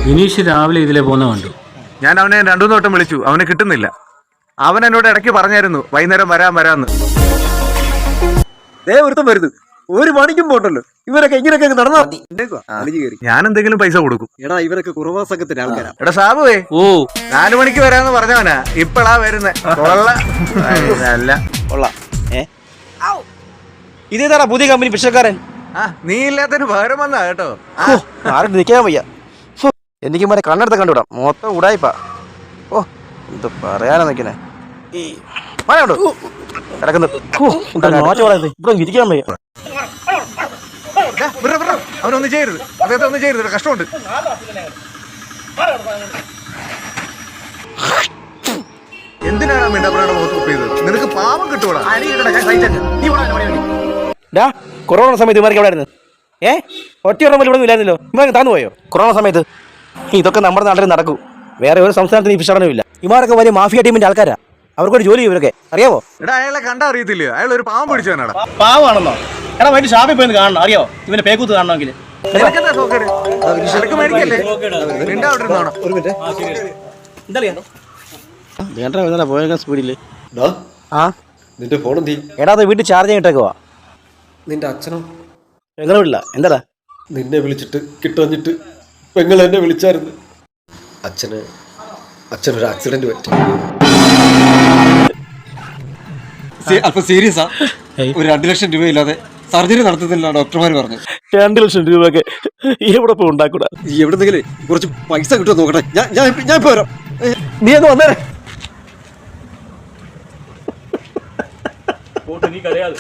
വിനീഷ് രാവിലെ ഇതിലെ പോകുന്ന കണ്ടു. ഞാൻ അവനെ 2-3 വട്ടം വിളിച്ചു, അവനെ കിട്ടുന്നില്ല. അവൻ എന്നോട് ഇടയ്ക്ക് പറഞ്ഞായിരുന്നു വൈകുന്നേരം വരാന്ന്. ഒരുത്തം വരുത്, ഒരു മണിക്കും പോണ്ടല്ലോ. ഇവരൊക്കെ ഇങ്ങനെയൊക്കെ നടന്നാ ഞാൻ എന്തെങ്കിലും പൈസ കൊടുക്കും. എടാ ഇവരൊക്കെ കുറവാ സംഘത്തിന്റെ ആൾക്കാരാ. എടാ സാബുവേ, 4 മണിക്ക് വരാന്ന് പറഞ്ഞവനാ ഇപ്പളാ വരുന്നേ. ഇതേതാടാ പുതിയ കമ്പനി പിച്ചക്കാരൻ? നീ ഇല്ലാത്തൊരു പകരം വന്നാ കേട്ടോ. ആരും നിൽക്കാൻ വയ്യ. എനിക്ക് മറ്റേ കണ്ണെടുത്ത കണ്ടുവിടാം. മൊത്തം ഉടായിപ്പാ. ഓ എന്ത് പറയാനാ നിൽക്കണേ. ഈ മഴയുണ്ടോ കിടക്കുന്നു. ഇവിടെ ഇരിക്കാൻ വയ്യ. അവനൊന്നും ചെയ്യരുത്, അദ്ദേഹത്തെ ഒന്നും ചെയ്യരുത്, കഷ്ടമുണ്ട്. എന്തിനാണ് മിണ്ടാപ്പുറയുടെ മുഖത്ത് കുപ്പ് ചെയ്തത്? നിനക്ക് പാവം കിട്ടൂടാ. കൊറോണ സമയത്ത് ഇവർക്ക് എവിടെ ആയിരുന്നു? ഒറ്റ ഇവിടെ ഇല്ലായിരുന്നല്ലോ. ഇവർക്ക് താന്നു പോയോ കൊറോണ സമയത്ത്? ഇതൊക്കെ നമ്മുടെ നാട്ടിൽ നടക്കൂ. വേറെ ഒരു സംസ്ഥാനത്തിന് ഈ വിശകലനമില്ല. ഇമാരൊക്കെ വലിയ മാഫിയ ടീമിന്റെ ആൾക്കാരാ. അവർക്കൊരു ജോലി ഇവരൊക്കെ അറിയാമോ? എടാ അയാളെ കണ്ടാ അറിയത്തില്ല, അയാൾ ഒരു പാവം പിടിച്ചവനാടാ. പാവാണെന്നോ? എടാ വൈകിട്ട് ഷാപ്പിൽ പോയി കാണണം. അറിയോ ഇവന്റെ പേക്കൂത്ത് കാണണമെങ്കിൽ? നിന്റെ ഫോൺ എന്തി? എടാ അത് വീട്ടിൽ ചാർജ് ചെയ്തിട്ടേക്കുവാ. നിന്റെ അച്ഛനോ? എങ്ങനെ വിടില്ല. എന്താടാ? നിന്നെ വിളിച്ചിട്ട് കിട്ടഞ്ഞിട്ട് പെങ്ങൾ എന്നെ വിളിച്ചായിരുന്നു. അച്ഛനൊരു ആക്സിഡന്റ് പറ്റി. അല്പം സീരിയസാ. ഒരു 2 ലക്ഷം രൂപ ഇല്ലാതെ സർജറി നടത്തുന്നില്ല ഡോക്ടർമാർ പറഞ്ഞു. 2 ലക്ഷം രൂപയൊക്കെ എവിടെ പോയി ഉണ്ടാക്കൂടാ? എവിടെന്നെങ്കിലും കുറച്ച് പൈസ കിട്ടുമോ നോക്കട്ടെ. ഞാൻ ഇപ്പൊ വരാം. നീ ഒന്ന് വന്നേ. നീ കരയാതെ